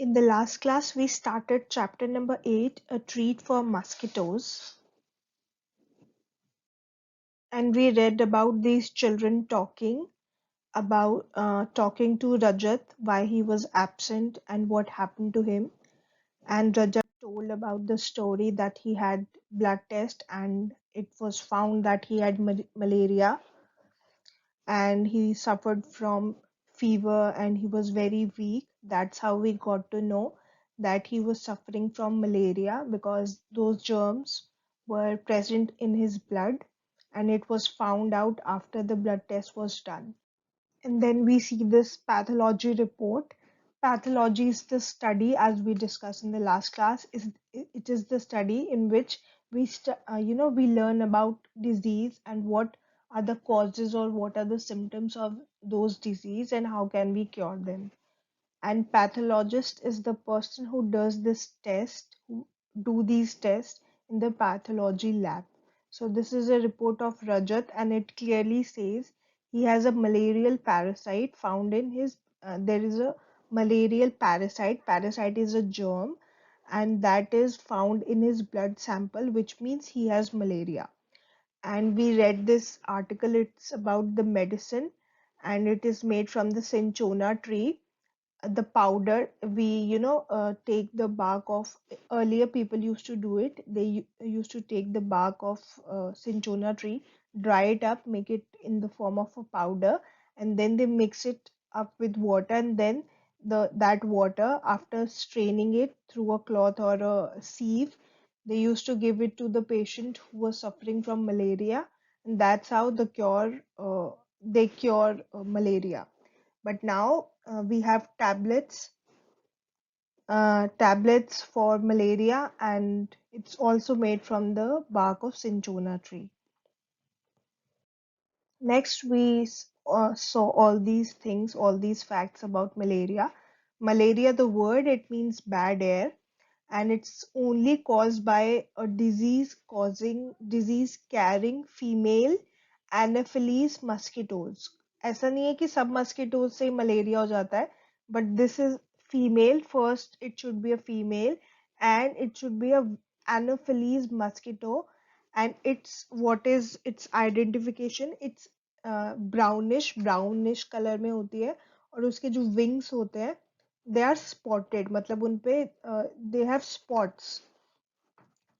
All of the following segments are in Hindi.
In the last class, we started chapter number 8, A Treat for Mosquitoes, and we read about these children talking to Rajat, why he was absent and what happened to him. And Rajat told about the story that he had blood test and it was found that he had malaria and he suffered from fever and he was very weak. That's how we got to know that he was suffering from malaria because those germs were present in his blood and it was found out after the blood test was done. And then we see this pathology report. Pathology is the study, as we discussed in the last class, it is the study in which we learn about disease and what are the causes or what are the symptoms of those disease and how can we cure them. And pathologist is the person who does this test, who do these tests in the pathology lab. So this is a report of Rajat and it clearly says he has a malarial parasite found in his, there is a malarial parasite. Parasite is a germ and that is found in his blood sample, which means he has malaria. And we read this article, it's about the medicine and it is made from the cinchona tree. The powder we take the bark of, earlier people used to do it, they used to take the bark of cinchona tree, dry it up, make it in the form of a powder, and then they mix it up with water, and then the that water, after straining it through a cloth or a sieve, they used to give it to the patient who was suffering from malaria, and that's how they cure malaria. But now we have tablets for malaria, and it's also made from the bark of cinchona tree. Next, saw all these things, all these facts about malaria. Malaria, the word, it means bad air, and it's only caused by a disease carrying female anopheles mosquitoes. ऐसा नहीं है कि सब mosquitoes से मलेरिया हो जाता है, but this is female. First it should be a female and it should be a anopheles mosquito, and it's what is its identification, it's brownish color में होती है और उसके जो wings होते हैं they are spotted, मतलब उन पे they have spots.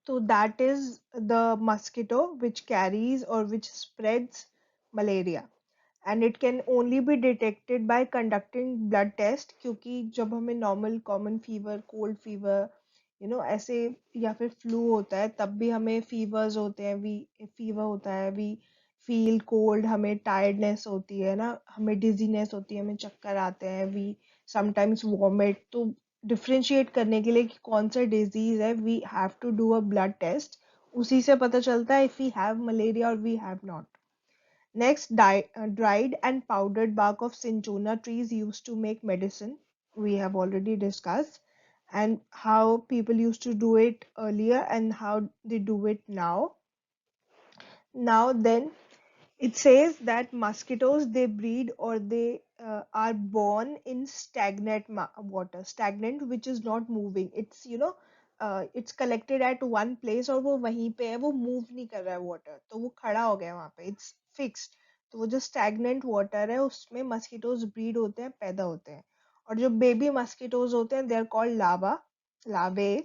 So that is the mosquito which carries or which spreads malaria, and it can only be detected by conducting blood test, क्योंकि जब हमें normal common fever, cold fever, ऐसे या फिर flu होता है तब भी हमें fevers होते हैं, we fever होता है, we feel cold, हमें tiredness होती है ना, हमें dizziness होती है, हमें चक्कर आते हैं, we sometimes vomit. तो डिफरेंशिएट करने के लिए कि कौन सा डिजीज है, we have to do a blood test, उसी से पता चलता है इफ वी हैव मलेरिया और we have not. Next, dried and powdered bark of cinchona trees used to make medicine. We have already discussed, and how people used to do it earlier and how they do it now. Now then, it says that mosquitoes, they breed or they are born in stagnant water, stagnant which is not moving. It's it's collected at one place और वो वहीं पे है, वो move नहीं कर रहा है water, तो वो खड़ा हो गया वहाँ पे, it's fixed. तो वो जो stagnant water है उसमें mosquitoes breed होते हैं, पैदा होते हैं. और जो baby mosquitoes होते हैं, they are called larvae.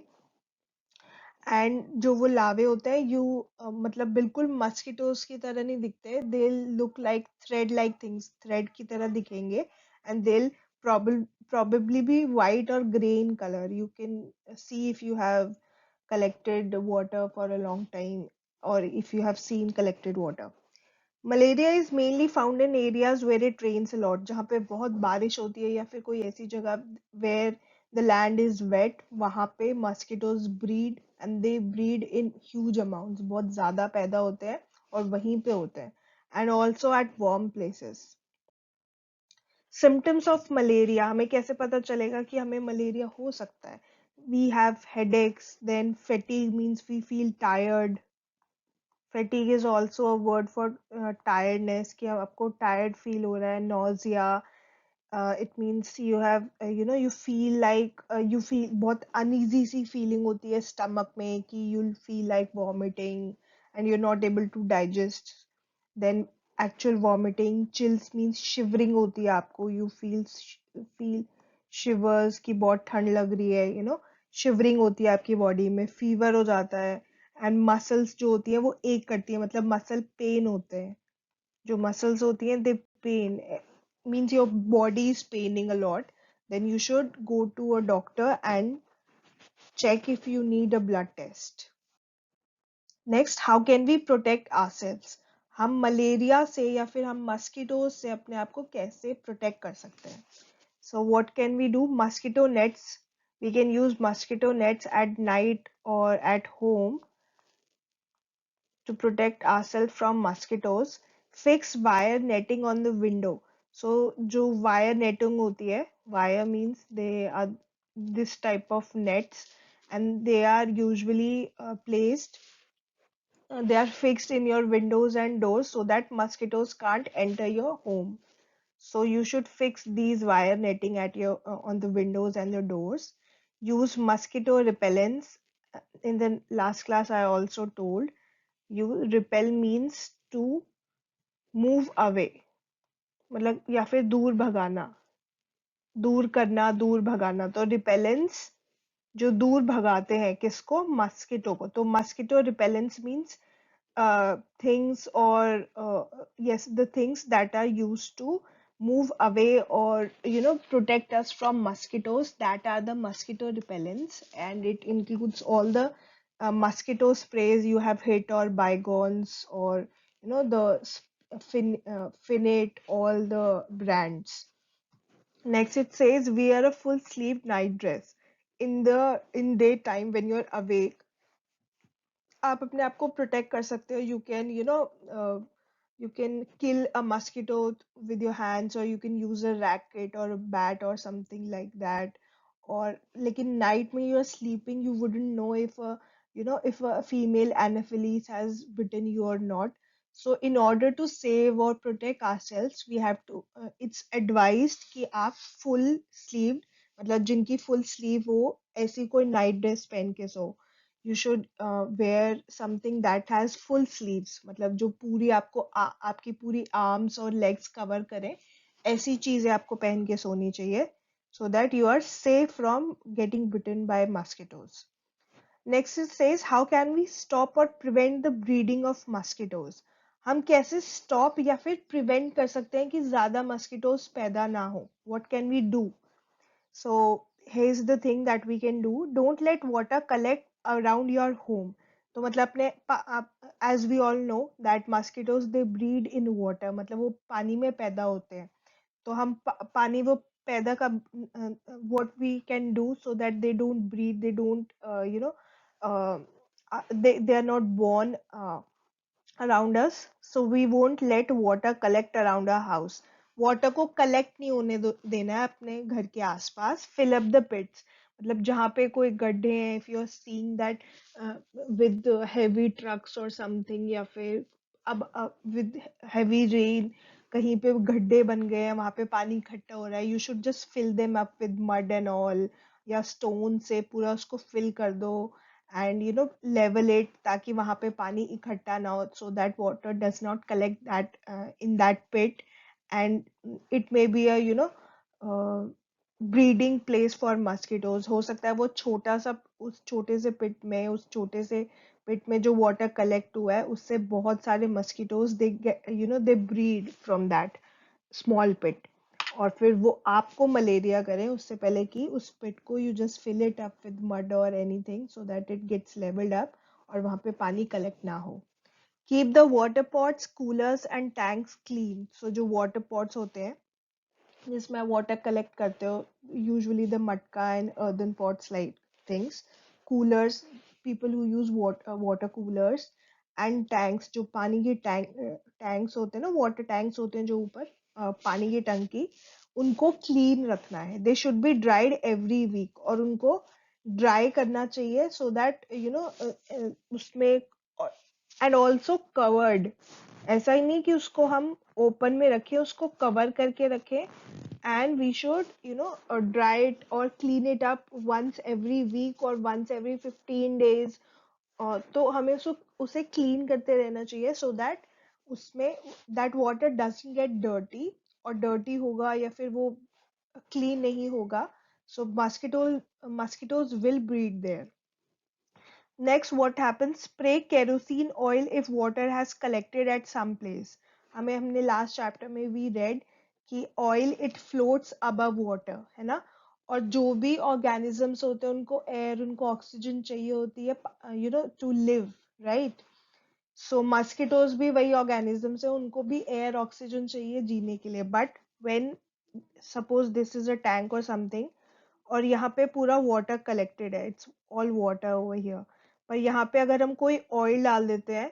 And जो वो लावे होते हैं मतलब बिल्कुल मस्किटोज की तरह नहीं दिखते, they look like thread like things, thread की तरह दिखेंगे, and they probably be white or gray in color. You can see if you have collected water for a long time or if you have seen collected water. Malaria is mainly found in areas where it rains a lot, जहाँ पे बहुत बारिश होती है या फिर कोई ऐसी जगह where the land is wet, वहाँ पे mosquitoes breed and they breed in huge amounts, बहुत ज़्यादा पैदा होते हैं और वहीं पे होते हैं, and also at warm places. Symptoms of malaria, हमें कैसे पता चलेगा कि हमें मलेरिया हो सकता है? We have headaches, then fatigue means we feel tired. Fatigue is also a word for tiredness, कि आपको tired feel हो रहा है, nausea, it means you have you feel like you feel बहुत uneasy सी feeling होती है stomach में कि you'll feel like vomiting and you're not able to digest. Then actual vomiting. Chills means shivering होती है आपको, you feel shivers कि बहुत ठंड लग रही है, shivering होती है आपकी बॉडी में, फीवर हो जाता है. एंड मसल्स जो होती है वो एक करती है, मतलब मसल पेन होते हैं. जो मसल्स होती हैं, दे pen, means your body is paining a lot, then you should go to a doctor and check if you need a blood test. Next, how can we protect ourselves? हम मलेरिया से या फिर हम मस्किटो से अपने आप को कैसे प्रोटेक्ट कर सकते हैं? So what can we do? Mosquito nets. We can use mosquito nets at night or at home to protect ourselves from mosquitoes. Fix wire netting on the window. So जो wire netting होती है, wire means they are this type of nets, and they are usually placed, they are fixed in your windows and doors so that mosquitoes can't enter your home. So you should fix these wire netting at your on the windows and your doors. Use mosquito repellents. In the last class I also told you, repel means to move away, मतलब या फिर दूर भगाना, दूर करना, दूर भगाना. तो रिपेलेंस जो दूर भगाते हैं किसको? मस्किटो को. तो mosquito repellents means things, or yes, the things that are used to move away or protect us from mosquitoes, that are the mosquito repellents, and it includes all the mosquito sprays you have hit, or bygones, or the finite, all the brands. Next, it says wear a full sleeve night dress in daytime when you're awake. आप अपने आप को प्रोटेक्ट कर सकते हो. You can you can kill a mosquito with your hands, or you can use a racket or a bat or something like that. Or लेकिन night में you are sleeping, you wouldn't know if if a female anopheles has bitten you or not. So in order to save or protect ourselves, we have to it's advised कि आप full sleeved, मतलब जिनकी full sleeve हो, ऐसी कोई night dress पहन के सो. You should wear something that has full sleeves, मतलब जो पूरी आपको आपकी पूरी arms और legs cover करे, ऐसी चीजें आपको पहन के सोनी चाहिए, so that you are safe from getting bitten by mosquitoes. Next it says, how can we stop or prevent the breeding of mosquitoes? हम कैसे stop या फिर prevent कर सकते हैं कि ज्यादा mosquitoes पैदा ना हो? What can we do? So here's the thing that we can do. Don't let water collect around your home. तो मतलब अपने as we all know that mosquitoes they breed in water, मतलब वो पानी में पैदा होते हैं. तो हम पानी वो पैदा का what we can do so that they don't breed, they don't uh, they are not born around us, so we won't let water collect around our house. Water को कलेक्ट नहीं होने देना है अपने घर के आसपास. फिल अप द पिट्स, मतलब जहाँ पे कोई गड्ढे हैं, if you are seeing that with heavy trucks और समथिंग, या फिर अब विद हेवी रेन कहीं पे गड्ढे बन गए हैं, वहां पे पानी इकट्ठा हो रहा है, you should just fill them up with mud and all, या स्टोन से पूरा उसको फिल कर दो, and level it ताकि वहां पे पानी इकट्ठा ना हो, so that water does not collect that in that pit, and it may be a uh, breeding place for mosquitoes. हो सकता है वो छोटा सा उस छोटे से पिट में, उस छोटे से पिट में जो वाटर कलेक्ट हुआ है उससे बहुत सारे mosquitoes they they breed from that small pit, और फिर वो आपको मलेरिया करें उससे पहले कि उस पिट को you just fill it up with mud और anything so that it gets levelled up और वहां पे पानी कलेक्ट ना हो. Keep the water pots, coolers and tanks clean. So जो वाटर पॉट्स होते हैं जिसमें आप वाटर कलेक्ट करते हो, यूजुअली द मटका and earthen pots like things, coolers, people who use water coolers, and tanks, जो पानी की टैंक्स होते हैं ना, वाटर टैंक्स होते हैं जो ऊपर पानी की टंकी, उनको क्लीन रखना है. They should be dried every week, और उनको ड्राई करना चाहिए सो दैट उसमें, एंड ऑल्सो कवर्ड. ऐसा ही नहीं कि उसको हम ओपन में रखें, उसको कवर करके रखें and we should dry it or clean it up once every week or once every 15 days. तो हमें उसे क्लीन करते रहना चाहिए सो दैट उसमें that water doesn't get dirty, और डर्टी होगा या फिर वो क्लीन नहीं होगा, सो mosquitoes will breed there. Next, what happens? Spray kerosene oil if water has collected at some place. हमें हमने लास्ट चैप्टर में भी रेड कि oil it floats above water, है ना? और जो भी ऑर्गेनिजम्स होते हैं उनको एयर, उनको ऑक्सीजन चाहिए होती है to live, right? So mosquitoes भी वही ऑर्गेनिजम्स है, उनको भी एयर ऑक्सीजन चाहिए जीने के लिए. But when suppose this is a tank और समथिंग, और यहाँ पे पूरा वाटर कलेक्टेड है, it's all water over here, पर यहाँ पे अगर हम कोई ऑयल डाल देते हैं,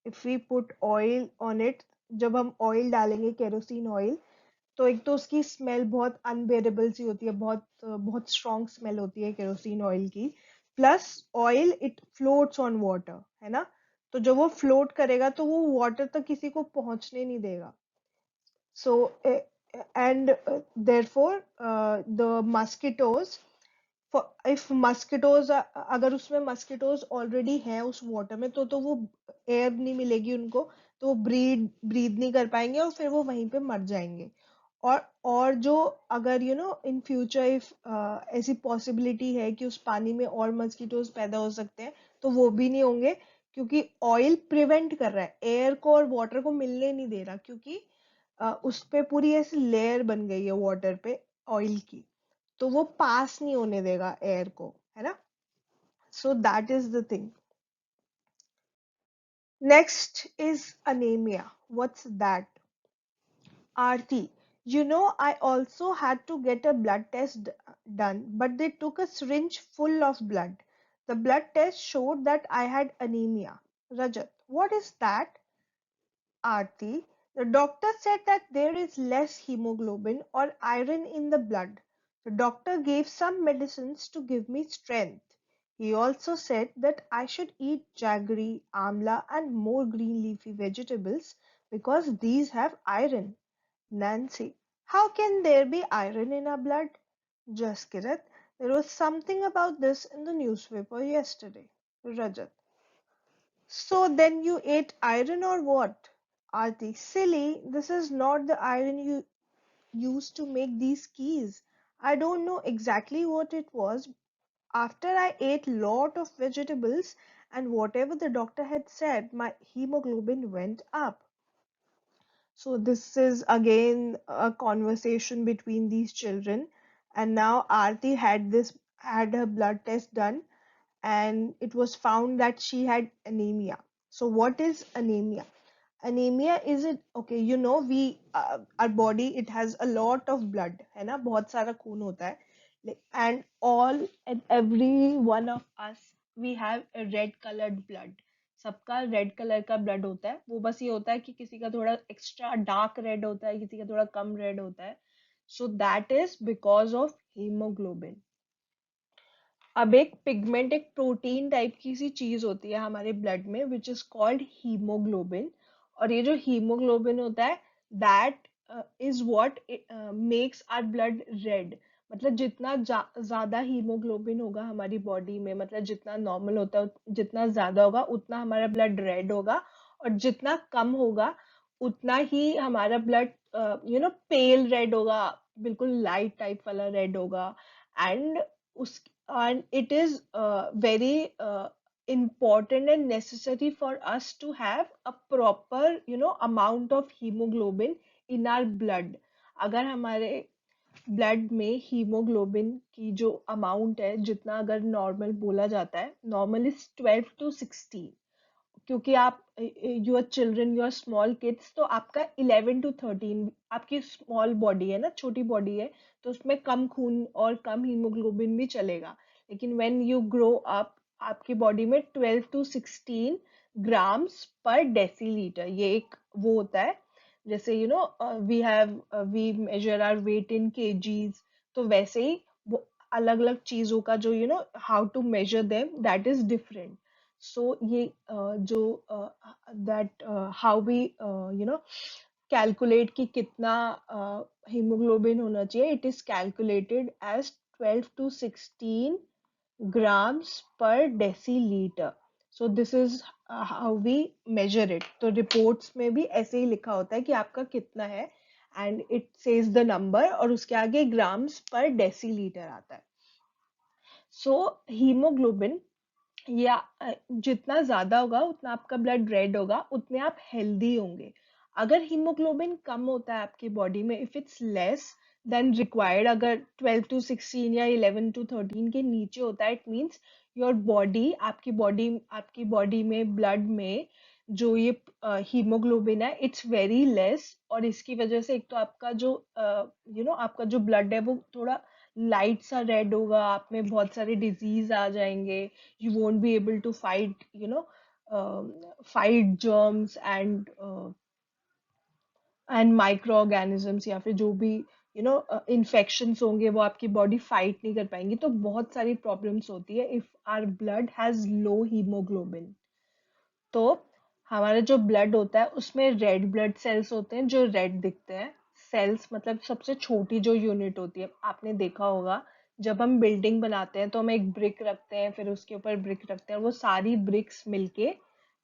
if we put oil on it, जब हम ऑयल डालेंगे केरोसिन ऑयल, तो एक तो उसकी स्मेल बहुत अनबेरेबल सी होती है, बहुत बहुत स्ट्रॉन्ग स्मेल होती है केरोसिन ऑयल की. Plus oil it floats on water, है ना? तो जब वो फ्लोट करेगा तो वो वाटर तक किसी को पहुंचने नहीं देगा. So, and therefore, the mosquitoes, for if mosquitoes अगर उसमें mosquitoes already हैं उस water में, तो वो air नहीं मिलेगी उनको, तो वो breathe नहीं कर पाएंगे और फिर वो वहीं पे मर जाएंगे. और जो अगर इन फ्यूचर इफ ऐसी पॉसिबिलिटी है कि उस पानी में और मस्कीटोज पैदा हो सकते हैं, तो वो भी नहीं होंगे, क्योंकि ऑयल प्रिवेंट कर रहा है, एयर को और वाटर को मिलने नहीं दे रहा, क्योंकि उस पे पूरी ऐसी लेयर बन गई है वाटर पे ऑयल की, तो वो पास नहीं होने देगा एयर को, है ना? सो that is the thing. Next is anaemia. What's that? Aarti, I also had to get a blood test done, but they took a syringe full of blood. The blood test showed that I had anemia. Rajat, what is that? Aarti, the doctor said that there is less hemoglobin or iron in the blood. The doctor gave some medicines to give me strength. He also said that I should eat jaggery, amla, and more green leafy vegetables because these have iron. Nancy, how can there be iron in our blood? Jaskirat, there was something about this in the newspaper yesterday. Rajat, so then you ate iron or what? Aarti, silly, this is not the iron you used to make these keys. I don't know exactly what it was. After I ate lot of vegetables and whatever the doctor had said, my hemoglobin went up. So this is again a conversation between these children, and now Aarti had her blood test done, and it was found that she had anemia. So what is anemia? Anemia is it okay? We our body, it has a lot of blood, है ना? बहुत सारा खून होता है, and all and every one of us, we have a red colored blood. सबका रेड कलर का ब्लड होता है. वो बस ये होता है कि किसी का थोड़ा एक्स्ट्रा डार्क रेड होता है, किसी का थोड़ा कम रेड होता है. सो that is because of haemoglobin. अब एक पिगमेंट, एक प्रोटीन टाइप की सी चीज होती है हमारे ब्लड में, विच इज कॉल्ड हीमोग्लोबिन. और ये जो हीमोग्लोबिन होता है, that is what makes our blood red. मतलब जितना ज्यादा हीमोग्लोबिन होगा हमारी बॉडी में, मतलब जितना नॉर्मल होता है जितना ज्यादा होगा, उतना हमारा ब्लड रेड होगा. और जितना कम होगा उतना ही हमारा ब्लड पेल रेड होगा, बिल्कुल लाइट टाइप वाला रेड होगा. एंड उस and it is very important and necessary for us to have a proper amount of hemoglobin in our blood. अगर हमारे ब्लड में हीमोग्लोबिन की जो अमाउंट है, जितना अगर नॉर्मल बोला जाता है, नॉर्मल इज 12 to 16, क्योंकि आप you are children, you are small kids, तो आपका 11 to 13, आपकी स्मॉल बॉडी है ना, छोटी बॉडी है, तो उसमें कम खून और कम हीमोग्लोबिन भी चलेगा. लेकिन व्हेन यू ग्रो अप, आपकी बॉडी में 12 to 16 ग्राम्स पर डेसीलीटर, ये एक वो होता है. जैसे we measure our weight in KGs, तो वैसे ही वो अलग अलग चीजों का जो how to measure them, that is different. So ये जो that how we you know calculate कि कितना हीमोग्लोबिन होना चाहिए, it is calculated as 12 to 16 grams per deciliter. So this is how we measure it. तो reports में भी ऐसे ही लिखा होता है कि आपका कितना है, and it says the number और उसके आगे grams per deciliter आता है. So hemoglobin, या जितना ज्यादा होगा उतना आपका ब्लड रेड होगा, उतने आप हेल्दी होंगे. अगर हीमोग्लोबिन कम होता है आपकी बॉडी में, if it's less than required, अगर 12 to 16 या 11 to 13 के नीचे होता है, इट मींस योर बॉडी, आपकी बॉडी में, ब्लड में जो ये हीमोग्लोबिन है, इट्स वेरी लेस. और इसकी वजह से एक तो आपका जो आपका जो ब्लड है वो थोड़ा लाइट सा रेड होगा, आप में बहुत सारे डिजीज आ जाएंगे, you won't be able to fight, fight germs and microorganisms, या फिर जो भी इन्फेक्शंस होंगे वो आपकी बॉडी फाइट नहीं कर पाएंगी. तो बहुत सारी प्रॉब्लम्स होती है if our blood has low haemoglobin. तो हमारा जो ब्लड होता है उसमें रेड ब्लड सेल्स होते हैं जो रेड दिखते हैं. सेल्स मतलब सबसे छोटी जो यूनिट होती है, आपने देखा होगा जब हम बिल्डिंग बनाते हैं तो हम एक ब्रिक रखते हैं, फिर उसके ऊपर ब्रिक रखते हैं, और वो सारी ब्रिक्स मिलके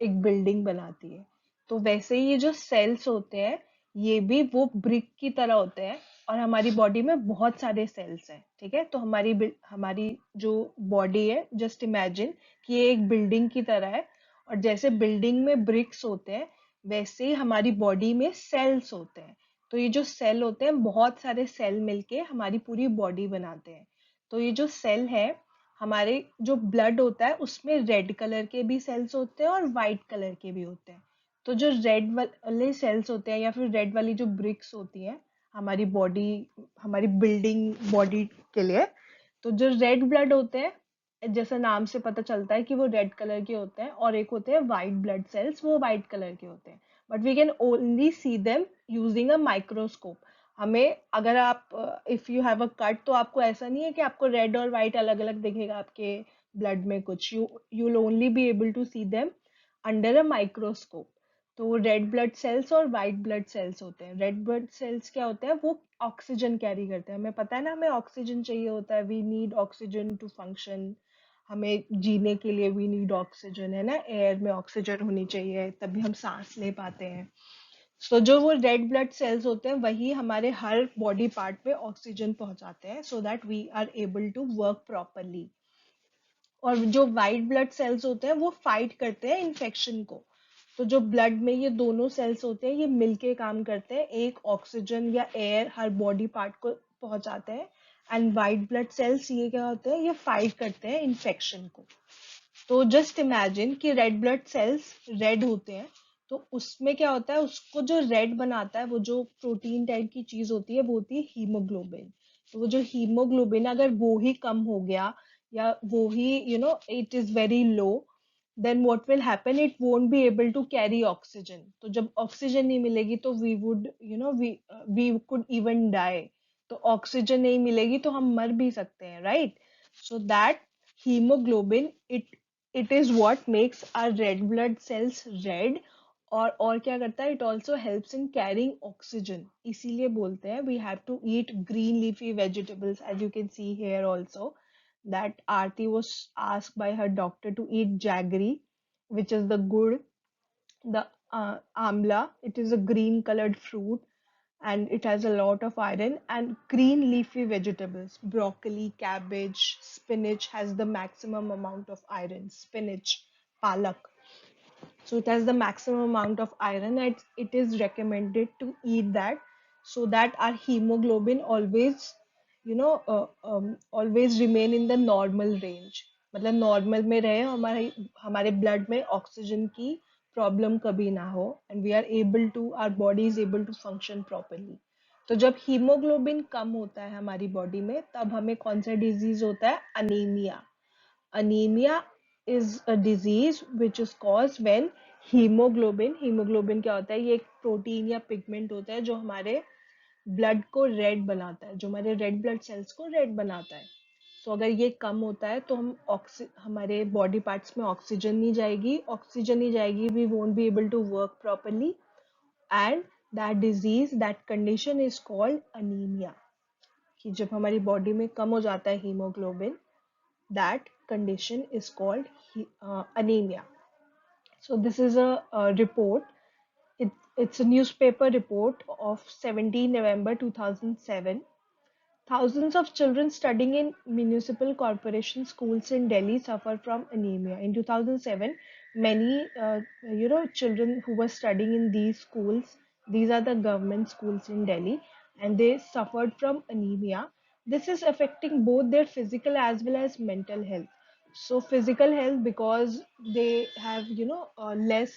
एक बिल्डिंग बनाती है. तो वैसे ही ये जो सेल्स होते हैं, ये भी वो ब्रिक की तरह होते हैं, और हमारी बॉडी में बहुत सारे सेल्स हैं. ठीक है, तो हमारी जो बॉडी है, जस्ट इमेजिन कि ये एक बिल्डिंग की तरह है, और जैसे बिल्डिंग में ब्रिक्स होते हैं वैसे ही हमारी बॉडी में सेल्स होते हैं. तो ये जो सेल होते हैं, बहुत सारे सेल मिलके हमारी पूरी बॉडी बनाते हैं. तो ये जो सेल है, हमारे जो ब्लड होता है उसमें रेड कलर के भी सेल्स होते हैं और वाइट कलर के भी होते हैं. तो जो रेड वाले सेल्स होते हैं या फिर रेड वाली जो ब्रिक्स होती हैं हमारी बॉडी, हमारी बिल्डिंग बॉडी के लिए, तो जो रेड ब्लड होते हैं, जैसा नाम से पता चलता है कि वो रेड कलर के होते हैं, और एक होते हैं वाइट ब्लड सेल्स, वो वाइट कलर के होते हैं. But we can only see them using a microscope. हमें, अगर आप if you have a cut, तो आपको ऐसा नहीं है कि आपको रेड और वाइट अलग अलग दिखेगा आपके ब्लड में कुछ. You will only be able to see them under a microscope. तो रेड ब्लड सेल्स और वाइट ब्लड सेल्स होते हैं. रेड ब्लड सेल्स क्या होते हैं, वो ऑक्सीजन कैरी करते हैं. हमें पता है ना, हमें ऑक्सीजन चाहिए होता है, we need oxygen to function. हमें जीने के लिए वी नीड ऑक्सीजन, है ना, एयर में ऑक्सीजन होनी चाहिए तभी हम सांस ले पाते हैं. सो जो वो रेड ब्लड सेल्स होते हैं वही हमारे हर बॉडी पार्ट पे ऑक्सीजन पहुंचाते हैं, so that we are able to work properly. और जो वाइट ब्लड सेल्स होते हैं वो फाइट करते हैं इन्फेक्शन को. तो जो ब्लड में ये दोनों सेल्स होते हैं, ये मिलके काम करते हैं, एक ऑक्सीजन या एयर हर बॉडी पार्ट को पहुंचाते हैं. एंड वाइट ब्लड सेल्स ये क्या होते हैं, ये फाइट करते हैं इन्फेक्शन को. तो जस्ट इमेजिन कि रेड ब्लड सेल्स रेड होते हैं, तो उसमें क्या होता है, उसको जो रेड बनाता है, वो जो प्रोटीन टाइप की चीज होती है, वो होती है हीमोग्लोबिन. तो वो जो हीमोग्लोबिन, अगर वो ही कम हो गया, या वो ही it is very low, then what will happen, it won't be able to carry oxygen. तो जब ऑक्सीजन नहीं मिलेगी तो we would we could even die. तो ऑक्सीजन नहीं मिलेगी तो हम मर भी सकते हैं, right? So that hemoglobin, it is what makes our red blood cells red. और क्या करता है, it also helps in carrying oxygen. इसीलिए बोलते हैं we have to eat green leafy vegetables, as you can see here also, that Aarti was asked by her doctor to eat jaggery, which is the gur, the amla. It is a green colored fruit and it has a lot of iron. And green leafy vegetables, broccoli, cabbage, spinach has the maximum amount of iron. Spinach, palak. So it has the maximum amount of iron, and it is recommended to eat that, so that our hemoglobin always always remain in the normal range. मतलब नॉर्मल में रहे, हमारे हमारे ब्लड में ऑक्सीजन की प्रॉब्लम कभी ना हो, and we are able to, our body is able to function properly. तो जब हीमोग्लोबिन कम होता है हमारी बॉडी में, तब हमें कौन सा डिजीज होता है, anaemia. Anemia is a disease which is caused when hemoglobin क्या होता है, ये एक प्रोटीन या पिगमेंट होता है जो हमारे ब्लड को रेड बनाता है, जो हमारे रेड ब्लड सेल्स को रेड बनाता है. तो अगर ये कम होता है तो हमारे बॉडी पार्ट्स में ऑक्सीजन नहीं जाएगी, we won't be able to work properly, and that disease, that condition is called anaemia. कि जब हमारी बॉडी में कम हो जाता है haemoglobin, that condition is called anaemia. So this is a report. It's a newspaper report of 17 November 2007. Thousands of children studying in municipal corporation schools in Delhi suffer from anemia. In 2007, many children who were studying in these schools, these are the government schools in Delhi, and they suffered from anemia. This is affecting both their physical as well as mental health. So physical health, because they have less,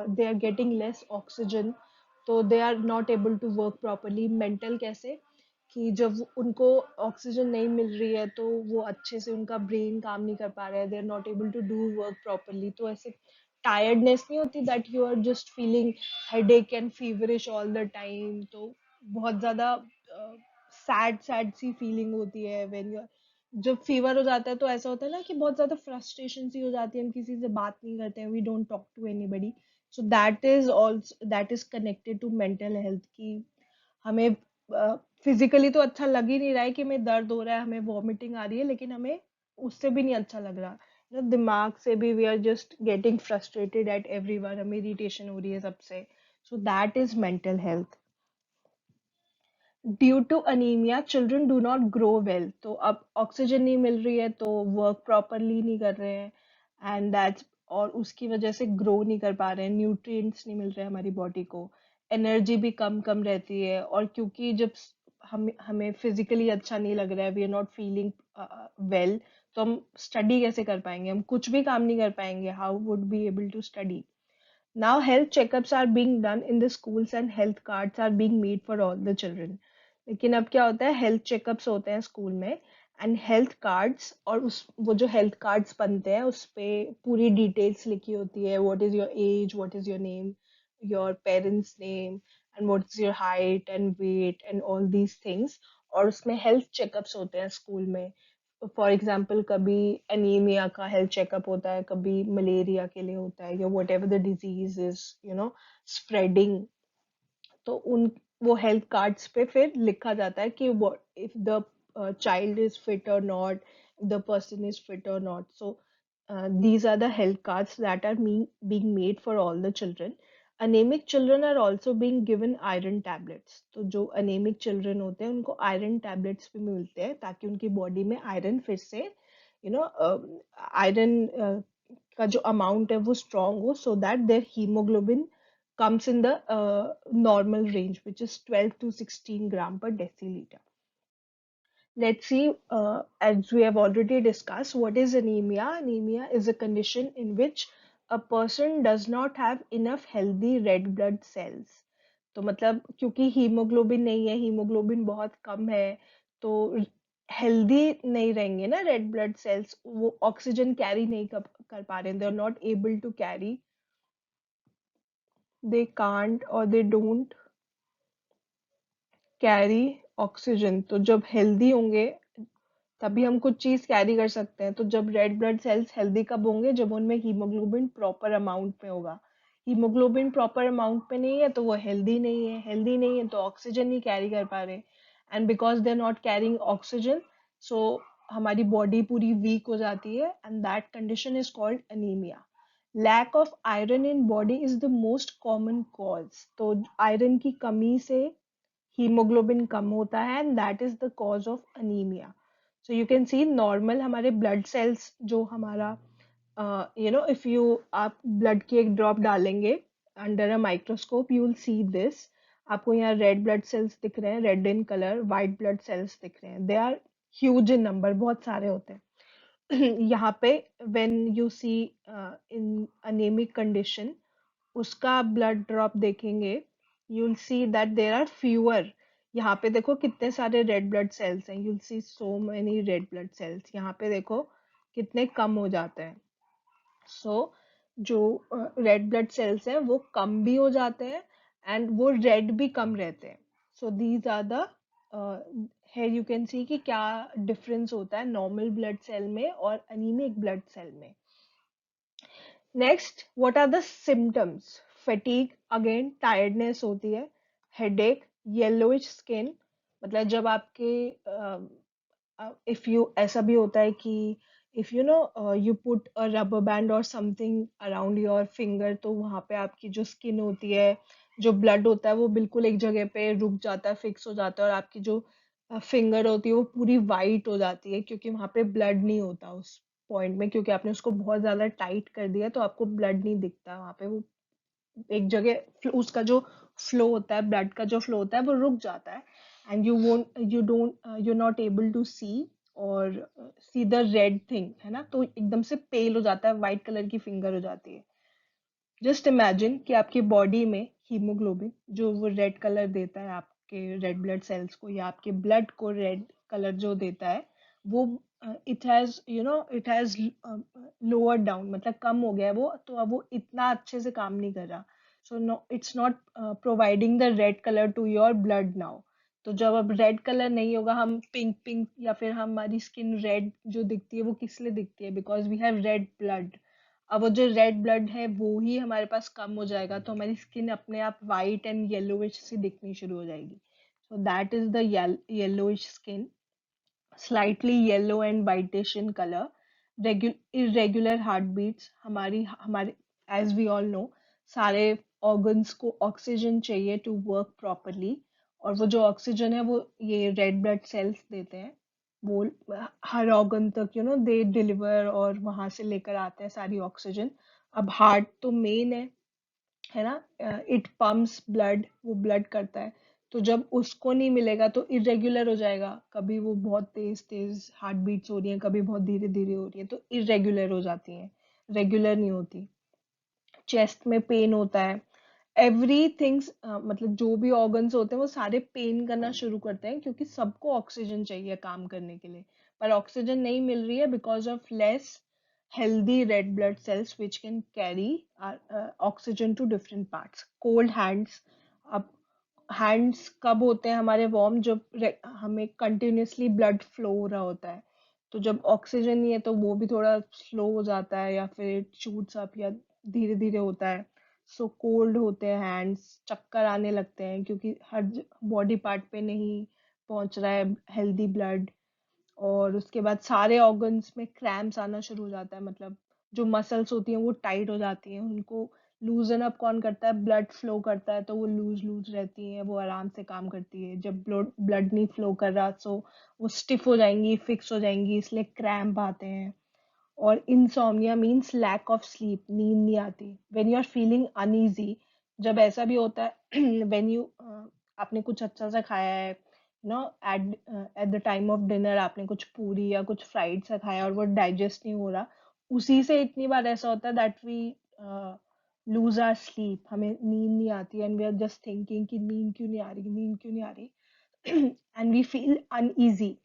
they are getting less oxygen, so they are not able to work properly. Mental कैसे कि जब उनको ऑक्सीजन नहीं मिल रही है तो वो अच्छे से उनका ब्रेन काम नहीं कर पा रहा है, they are not able to do work properly, तो ऐसे टायर्डनेस नहीं होती that you are just feeling headache and feverish all the time, तो बहुत ज्यादा सैड सैड सी फीलिंग होती है व्हेन यू, जब फीवर हो जाता है तो ऐसा होता है ना कि बहुत ज्यादा फ्रस्ट्रेशन सी हो जाती है, हम किसी से बात नहीं करते हैं, we don't talk to anybody. So that is also, that is connected to mental health की हमें फिजिकली तो अच्छा लग ही नहीं रहा है कि हमें दर्द हो रहा है, हमें वॉमिटिंग आ रही है, लेकिन हमें उससे भी नहीं अच्छा लग रहा, दिमाग से भी we are just getting frustrated at everyone, हमें इरिटेशन हो रही है सबसे. So that is mental health. Due to anaemia children do not grow well, तो अब ऑक्सीजन नहीं मिल रही है तो वर्क प्रॉपरली नहीं कर रहे हैं, एंड दैट्स, और उसकी वजह से ग्रो नहीं कर पा रहे हैं, न्यूट्रिएंट्स नहीं मिल रहे हैं हमारी बॉडी को, एनर्जी भी कम कम रहती है, और क्योंकि जब हम हमें फिजिकली अच्छा नहीं लग रहा है, we are not feeling well, तो हम स्टडी कैसे कर पाएंगे, हम कुछ भी काम नहीं कर पाएंगे, how would be able to study. Now health checkups are being done in the schools and health cards are being made for all the children. लेकिन अब क्या होता है, हेल्थ चेकअप्स होते हैं स्कूल में, एंड हेल्थ कार्ड्स, और उस वो जो हेल्थ कार्ड्स बनते हैं उस पे पूरी डिटेल्स लिखी होती है, what is your age, what is your name, your parents name, and what is your height and weight and all these things. और उसमें हेल्थ चेकअप्स होते हैं स्कूल में. फॉर एग्जाम्पल कभी एनीमिया का हेल्थ चेकअप होता है, कभी मलेरिया के लिए होता है, या whatever the disease is spreading, तो उन वो हेल्थ कार्ड्स पे फिर लिखा जाता है कि if the child is fit और not, the person is fit और not. So these are the health cards that are being made for all the children. Anemic children are also being given iron tablets. तो जो anemic children होते हैं उनको iron tablets भी मिलते हैं ताकि उनकी बॉडी में आयरन फिर से आयरन का जो अमाउंट है वो स्ट्रांग हो, so that their hemoglobin comes in the normal range, which is 12 to 16 gram per deciliter. Let's see, as we have already discussed, what is anemia? Anemia is a condition in which a person does not have enough healthy red blood cells. तो मतलब क्योंकि हीमोग्लोबिन नहीं है, हीमोग्लोबिन बहुत कम है, तो हेल्दी नहीं रहेंगे ना रेड ब्लड सेल्स, वो ऑक्सीजन कैरी नहीं कर पा रहे, they are not able to carry, they can't और दे डोंट कैरी ऑक्सीजन. तो जब हेल्दी होंगे तभी हम कुछ चीज कैरी कर सकते हैं. तो जब रेड ब्लड सेल्स हेल्दी कब होंगे, जब उनमें हीमोग्लोबिन प्रॉपर अमाउंट में होगा. हीमोग्लोबिन प्रॉपर अमाउंट में नहीं है तो वो हेल्दी नहीं है, हेल्दी नहीं है तो ऑक्सीजन नहीं कैरी कर पा रहे, and because they are not carrying oxygen, so हमारी बॉडी पूरी वीक हो जाती है, and that condition is called anaemia. Lack of iron in body is the most common cause. तो आयरन की कमी से हीमोग्लोबिन कम होता है, and that is the cause of anaemia. So you can see normal हमारे ब्लड सेल्स जो हमारा इफ यू आप ब्लड की एक ड्रॉप डालेंगे under a microscope, you will see this. आपको यहाँ रेड ब्लड सेल्स दिख रहे हैं, red in colour, white blood cells दिख रहे हैं, they are huge in number, बहुत सारे होते हैं. यहाँ पे when you see in anaemic condition, उसका आप ब्लड ड्रॉप देखेंगे, you will see that there are fewer. यहाँ पे देखो कितने सारे रेड ब्लड सेल्स हैं, you will see so many red blood sales. यहाँ पे देखो कितने कम हो जाते हैं. सो जो रेड ब्लड सेल्स हैं वो कम भी हो जाते हैं, एंड वो रेड भी कम रहते हैं. सो दीज आर द, है यू कैन सी कि क्या डिफरेंस होता है नॉर्मल ब्लड सेल में और अनीमिक ब्लड सेल में. Next, what are the symptoms? Fatigue, again tiredness होती है, हेडेक, येलोइश स्किन, मतलब जब आपके इफ यू ऐसा भी होता है कि if you know you put a rubber band और समथिंग अराउंड योर फिंगर, तो वहां पे आपकी जो स्किन होती है, जो ब्लड होता है वो बिल्कुल एक जगह पे रुक जाता है, फिक्स हो जाता है, और आपकी जो फिंगर होती है वो पूरी वाइट हो जाती है, क्योंकि वहां पे ब्लड नहीं होता उस पॉइंट में, क्योंकि आपने उसको बहुत ज्यादा टाइट कर दिया, तो आपको ब्लड नहीं दिखता वहां पे, वो एक जगह उसका जो फ्लो होता है, ब्लड का जो फ्लो होता है वो रुक जाता है, and you don't you not able to see or see the red thing, है ना, तो एकदम से पेल हो जाता है, वाइट कलर की फिंगर हो जाती है। जस्ट इमेजिन कि आपकी बॉडी में हीमोग्लोबिन, जो वो रेड कलर देता है आपके रेड ब्लड सेल्स को, या आपके ब्लड को रेड कलर जो देता है, वो इट हैज लोअर डाउन, मतलब कम हो गया है वो, तो अब वो इतना अच्छे से काम नहीं कर रहा, so no it's not providing the red colour to your blood now. तो जब अब रेड कलर नहीं होगा, हम पिंक पिंक, या फिर हमारी स्किन रेड जो दिखती है वो किस लिए दिखती है, because we have red blood. अब वो जो रेड ब्लड है वो ही हमारे पास कम हो जाएगा, तो हमारी स्किन अपने आप वाइट एंड येलोइश सी दिखनी शुरू हो जाएगी। सो that is the yellowish skin, slightly yellow and whitish in color, irregular heartbeats, हमारी हमारे as we all know, सारे organs को ऑक्सीजन चाहिए to work properly, और वो जो ऑक्सीजन है वो ये रेड ब्लड सेल्स देते हैं, वो हर ऑर्गन तक दे डिलीवर, और वहां से लेकर आते हैं सारी ऑक्सीजन। अब हार्ट तो मेन है ना, इट पम्प्स ब्लड, वो ब्लड करता है, तो जब उसको नहीं मिलेगा तो इरेगुलर हो जाएगा, कभी वो बहुत तेज तेज हार्ट बीट्स हो रही हैं, कभी बहुत धीरे धीरे हो रही है, तो इरेगुलर हो जाती हैं, रेगुलर नहीं होती। चेस्ट में पेन होता है, एवरी थिंग्स, मतलब जो भी ऑर्गन्स होते हैं वो सारे पेन करना शुरू करते हैं, क्योंकि सबको ऑक्सीजन चाहिए काम करने के लिए, पर ऑक्सीजन नहीं मिल रही है because of less healthy red blood cells which can carry oxygen to different parts. Cold hands, अब हैंड्स कब होते हैं हमारे वार्म, जब हमें कंटिन्यूअसली ब्लड फ्लो हो रहा होता है, तो जब ऑक्सीजन नहीं है तो वो भी थोड़ा स्लो हो जाता है, या फिर शूट्स अप, या धीरे धीरे होता है। सो कोल्ड होते हैं हैंड्स, चक्कर आने लगते हैं, क्योंकि हर बॉडी पार्ट पे नहीं पहुंच रहा है हेल्दी ब्लड। और उसके बाद सारे ऑर्गन्स में क्रैम्प्स आना शुरू हो जाता है, मतलब जो मसल्स होती हैं वो टाइट हो जाती हैं, उनको लूजन अप कौन करता है, ब्लड फ्लो करता है, तो वो लूज लूज रहती हैं, वो आराम से काम करती है। जब ब्लड नहीं फ्लो कर रहा, सो वो स्टिफ हो जाएंगी, फिक्स हो जाएंगी, इसलिए क्रैम्प आते हैं। और insomnia means lack of sleep, नींद नहीं आती, when you are feeling uneasy, जब ऐसा भी होता है व्हेन यू आपने कुछ अच्छा सा खाया है, no at at the time of dinner आपने कुछ पूरी या कुछ फ्राइड सा खाया और वो डाइजेस्ट नहीं हो रहा, उसी से इतनी बार ऐसा होता है that we lose our sleep, हमें नींद नहीं आती, and we are just thinking कि नींद क्यों नहीं आ रही, नींद क्यों नहीं आ रही, एंड वी फील अनईजी।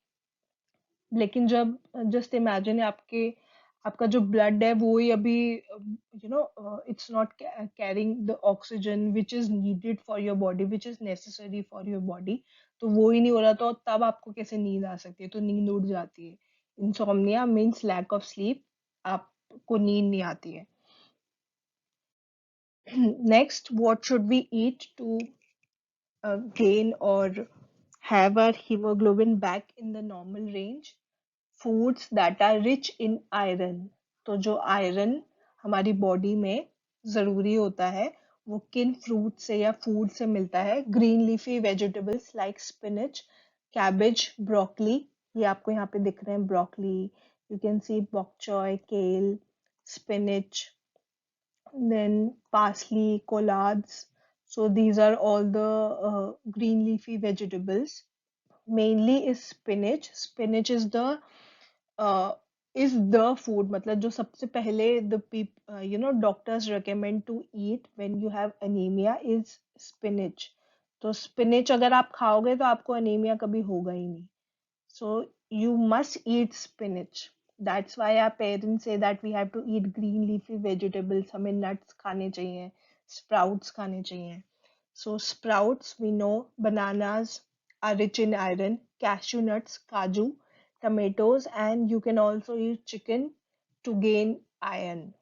लेकिन जब जस्ट इमेजिन आपके आपका जो ब्लड है वो ही अभी it's not carrying the oxygen which is needed for your body, which is necessary for your body, तो वो ही नहीं हो रहा, तो तब आपको कैसे नींद आ सकती है, तो नींद उड़ जाती है। Insomnia means lack of sleep, आपको नींद नहीं आती है। Next, what should we eat to gain or have our hemoglobin back in the normal range? Foods that are rich in iron. तो जो आयरन हमारी बॉडी में जरूरी होता है वो किन फ्रूट से या फूड से मिलता है? Green leafy vegetables like spinach, cabbage, broccoli, ये आपको यहाँ पे दिख रहे हैं, ब्रोकली, यू कैन सी बॉक चॉय, केल, spinach, then parsley, collards. So these are all the green leafy vegetables. Mainly is spinach. Spinach uh, is the food. मतलब जो सबसे पहले the doctors recommend to eat when you have anemia is spinach. तो spinach अगर आप खाओगे तो आपको anemia कभी होगा ही नहीं. So you must eat spinach. That's why our parents say that we have to eat green leafy vegetables. हमें nuts खाने चाहिए, sprouts खाने चाहिए. So sprouts, we know bananas are rich in iron, cashew nuts, kaju, tomatoes, and you can also eat chicken to gain iron.